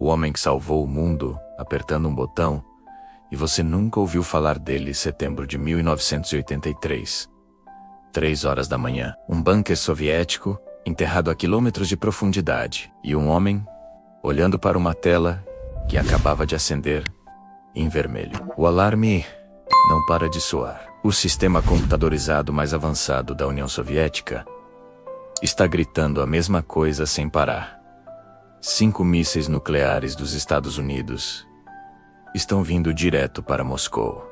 O homem que salvou o mundo, apertando um botão, e você nunca ouviu falar dele. Setembro de 1983. 3 horas da manhã. Um bunker soviético, enterrado a quilômetros de profundidade. E um homem, olhando para uma tela que acabava de acender, em vermelho. O alarme não para de soar. O sistema computadorizado mais avançado da União Soviética está gritando a mesma coisa sem parar. 5 mísseis nucleares dos Estados Unidos estão vindo direto para Moscou.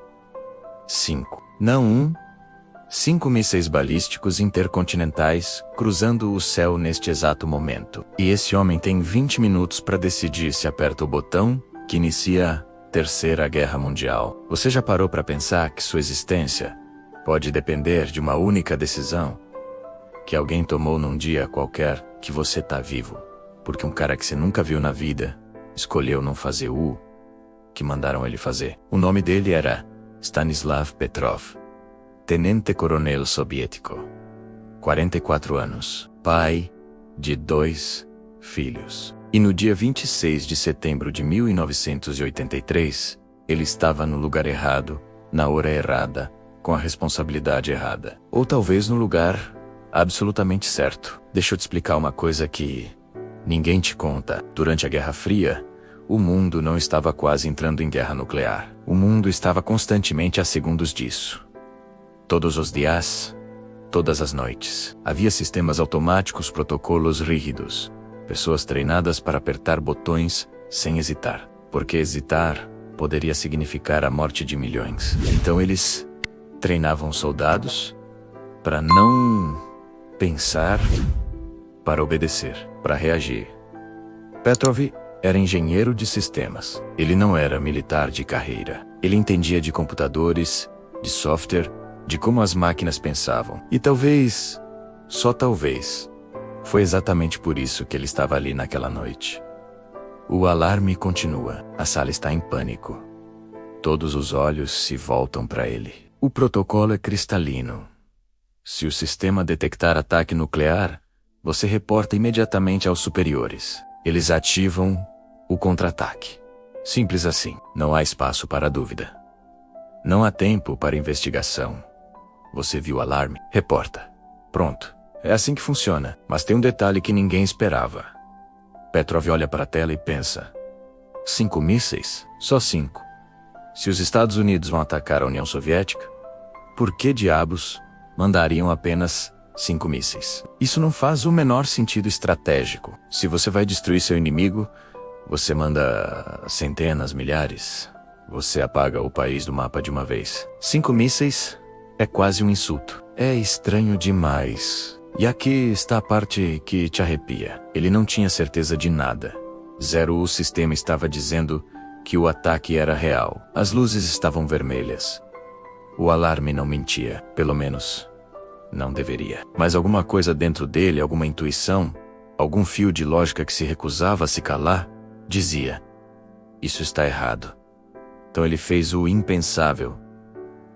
5. Não 1. 5 mísseis balísticos intercontinentais cruzando o céu neste exato momento. E esse homem tem 20 minutos para decidir se aperta o botão que inicia a Terceira Guerra Mundial. Você já parou para pensar que sua existência pode depender de uma única decisão que alguém tomou num dia qualquer que você tá vivo? Porque um cara que você nunca viu na vida escolheu não fazer o que mandaram ele fazer. O nome dele era Stanislav Petrov, tenente-coronel soviético, 44 anos, pai de 2 filhos. E no dia 26 de setembro de 1983, ele estava no lugar errado, na hora errada, com a responsabilidade errada. Ou talvez no lugar absolutamente certo. Deixa eu te explicar uma coisa que ninguém te conta. Durante a Guerra Fria, o mundo não estava quase entrando em guerra nuclear. O mundo estava constantemente a segundos disso. Todos os dias, todas as noites. Havia sistemas automáticos, protocolos rígidos. Pessoas treinadas para apertar botões sem hesitar. Porque hesitar poderia significar a morte de milhões. Então eles treinavam soldados para não pensar, para obedecer, para reagir. Petrov era engenheiro de sistemas. Ele não era militar de carreira. Ele entendia de computadores, de software, de como as máquinas pensavam. E talvez, só talvez, foi exatamente por isso que ele estava ali naquela noite. O alarme continua. A sala está em pânico. Todos os olhos se voltam para ele. O protocolo é cristalino. Se o sistema detectar ataque nuclear, você reporta imediatamente aos superiores. Eles ativam o contra-ataque. Simples assim. Não há espaço para dúvida. Não há tempo para investigação. Você viu o alarme? Reporta. Pronto. É assim que funciona. Mas tem um detalhe que ninguém esperava. Petrov olha para a tela e pensa: 5 mísseis? Só 5. Se os Estados Unidos vão atacar a União Soviética, por que diabos mandariam apenas 5 mísseis? Isso não faz o menor sentido estratégico. Se você vai destruir seu inimigo, você manda centenas, milhares. Você apaga o país do mapa de uma vez. 5 mísseis é quase um insulto. É estranho demais. E aqui está a parte que te arrepia. Ele não tinha certeza de nada. O sistema estava dizendo que o ataque era real. As luzes estavam vermelhas. O alarme não mentia, pelo menos não deveria. Mas alguma coisa dentro dele, alguma intuição, algum fio de lógica que se recusava a se calar, dizia: isso está errado. Então ele fez o impensável.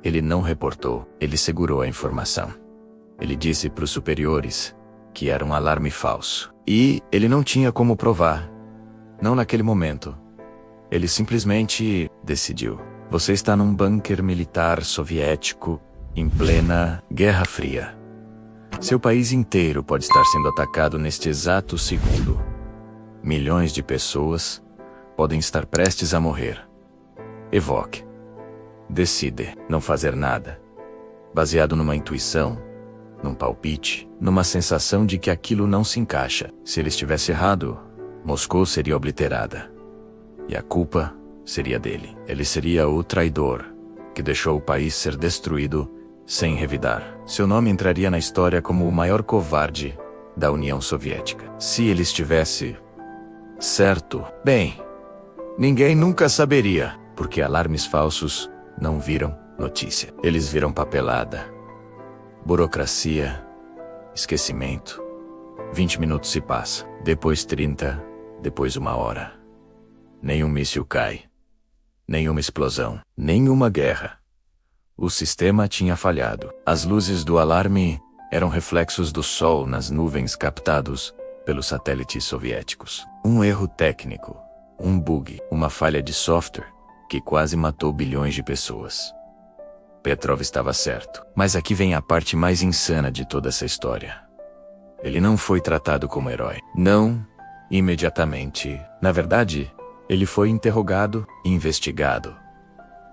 Ele não reportou, ele segurou a informação. Ele disse para os superiores que era um alarme falso. E ele não tinha como provar. Não naquele momento. Ele simplesmente decidiu. Você está num bunker militar soviético em plena Guerra Fria. Seu país inteiro pode estar sendo atacado neste exato segundo. Milhões de pessoas podem estar prestes a morrer. Evoque. Decide não fazer nada. Baseado numa intuição, num palpite, numa sensação de que aquilo não se encaixa. Se ele estivesse errado, Moscou seria obliterada. E a culpa seria dele. Ele seria o traidor que deixou o país ser destruído sem revidar. Seu nome entraria na história como o maior covarde da União Soviética. Se ele estivesse certo, bem, ninguém nunca saberia, porque alarmes falsos não viram notícia. Eles viram papelada, burocracia, esquecimento. 20 minutos se passa, depois 30, depois 1 hora. Nenhum míssil cai. Nenhuma explosão. Nenhuma guerra. O sistema tinha falhado. As luzes do alarme eram reflexos do sol nas nuvens captados pelos satélites soviéticos. Um erro técnico. Um bug, uma falha de software, que quase matou bilhões de pessoas. Petrov estava certo. Mas aqui vem a parte mais insana de toda essa história. Ele não foi tratado como herói. Não, imediatamente. Na verdade, ele foi interrogado e investigado.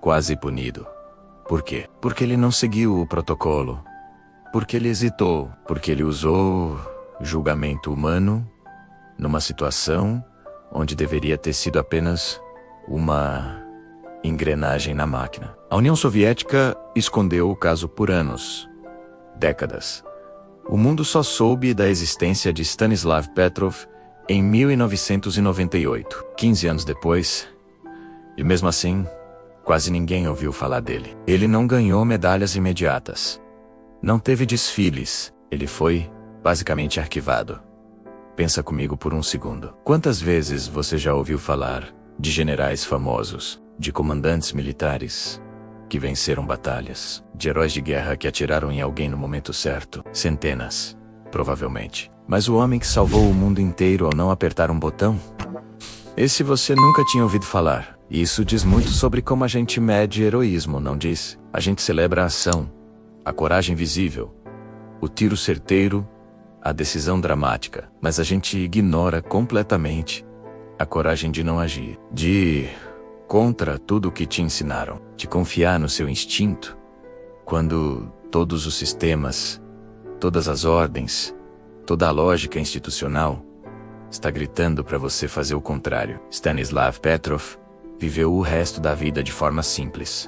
Quase punido. Por quê? Porque ele não seguiu o protocolo. Porque ele hesitou. Porque ele usou julgamento humano numa situação onde deveria ter sido apenas uma engrenagem na máquina. A União Soviética escondeu o caso por anos, décadas. O mundo só soube da existência de Stanislav Petrov em 1998, 15 anos depois, e mesmo assim, quase ninguém ouviu falar dele. Ele não ganhou medalhas imediatas. Não teve desfiles. Ele foi, basicamente, arquivado. Pensa comigo por um segundo. Quantas vezes você já ouviu falar de generais famosos, de comandantes militares que venceram batalhas, de heróis de guerra que atiraram em alguém no momento certo? Centenas, provavelmente. Mas o homem que salvou o mundo inteiro ao não apertar um botão? Esse você nunca tinha ouvido falar. E isso diz muito sobre como a gente mede heroísmo, não diz? A gente celebra a ação, a coragem visível, o tiro certeiro, a decisão dramática. Mas a gente ignora completamente a coragem de não agir, de ir contra tudo o que te ensinaram, de confiar no seu instinto, quando todos os sistemas, todas as ordens, toda a lógica institucional está gritando para você fazer o contrário. Stanislav Petrov viveu o resto da vida de forma simples.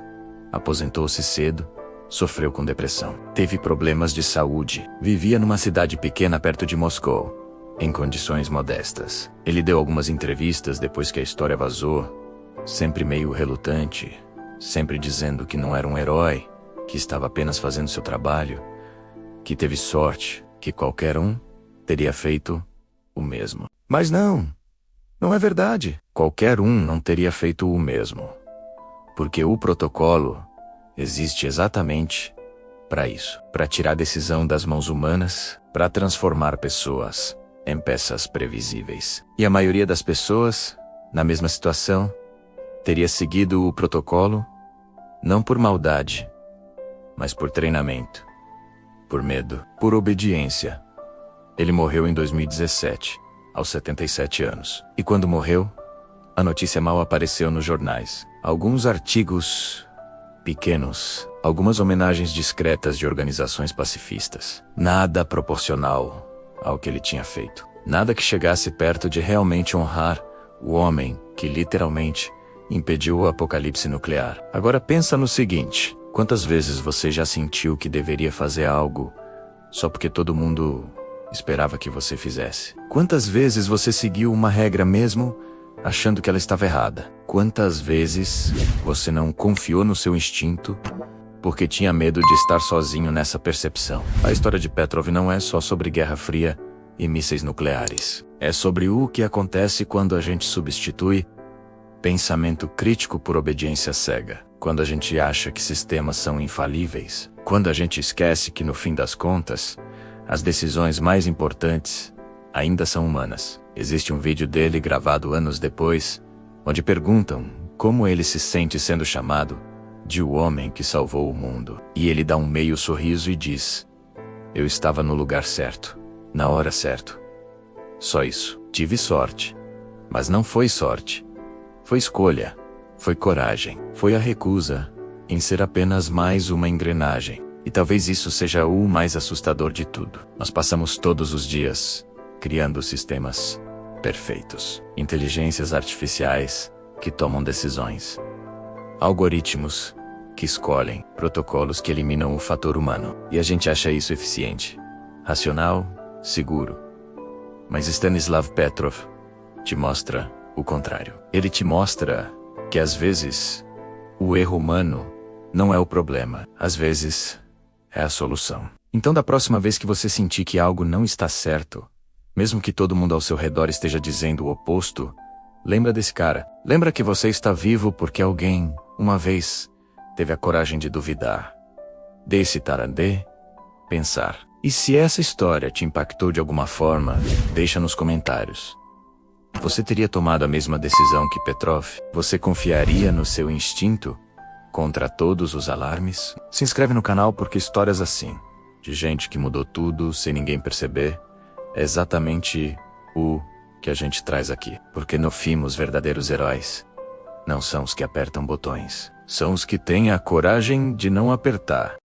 Aposentou-se cedo, sofreu com depressão, teve problemas de saúde, vivia numa cidade pequena perto de Moscou, em condições modestas. Ele deu algumas entrevistas depois que a história vazou, sempre meio relutante, sempre dizendo que não era um herói, que estava apenas fazendo seu trabalho, que teve sorte, que qualquer um teria feito o mesmo. Mas não é verdade. Qualquer um não teria feito o mesmo. Porque o protocolo existe exatamente para isso. Para tirar a decisão das mãos humanas, para transformar pessoas em peças previsíveis. E a maioria das pessoas, na mesma situação, teria seguido o protocolo, não por maldade, mas por treinamento, por medo, por obediência. Ele morreu em 2017, aos 77 anos. E quando morreu, a notícia mal apareceu nos jornais. Alguns artigos pequenos, algumas homenagens discretas de organizações pacifistas. Nada proporcional ao que ele tinha feito. Nada que chegasse perto de realmente honrar o homem que literalmente impediu o apocalipse nuclear. Agora pensa no seguinte: quantas vezes você já sentiu que deveria fazer algo só porque todo mundo esperava que você fizesse? Quantas vezes você seguiu uma regra mesmo achando que ela estava errada? Quantas vezes você não confiou no seu instinto porque tinha medo de estar sozinho nessa percepção? A história de Petrov não é só sobre Guerra Fria e mísseis nucleares. É sobre o que acontece quando a gente substitui pensamento crítico por obediência cega. Quando a gente acha que sistemas são infalíveis. Quando a gente esquece que, no fim das contas, as decisões mais importantes ainda são humanas. Existe um vídeo dele gravado anos depois, onde perguntam como ele se sente sendo chamado de o homem que salvou o mundo. E ele dá um meio sorriso e diz: eu estava no lugar certo, na hora certa. Só isso. Tive sorte. Mas não foi sorte. Foi escolha. Foi coragem. Foi a recusa em ser apenas mais uma engrenagem. E talvez isso seja o mais assustador de tudo. Nós passamos todos os dias criando sistemas perfeitos. Inteligências artificiais que tomam decisões. Algoritmos que escolhem. Protocolos que eliminam o fator humano. E a gente acha isso eficiente, racional, seguro. Mas Stanislav Petrov te mostra o contrário. Ele te mostra que às vezes o erro humano não é o problema. Às vezes é a solução. Então, da próxima vez que você sentir que algo não está certo, mesmo que todo mundo ao seu redor esteja dizendo o oposto, lembra desse cara. Lembra que você está vivo porque alguém, uma vez, teve a coragem de duvidar, de hesitar, de pensar. E se essa história te impactou de alguma forma, deixa nos comentários. Você teria tomado a mesma decisão que Petrov? Você confiaria no seu instinto contra todos os alarmes? Se inscreve no canal porque histórias assim, de gente que mudou tudo sem ninguém perceber, é exatamente o que a gente traz aqui. Porque no fim os verdadeiros heróis não são os que apertam botões, são os que têm a coragem de não apertar.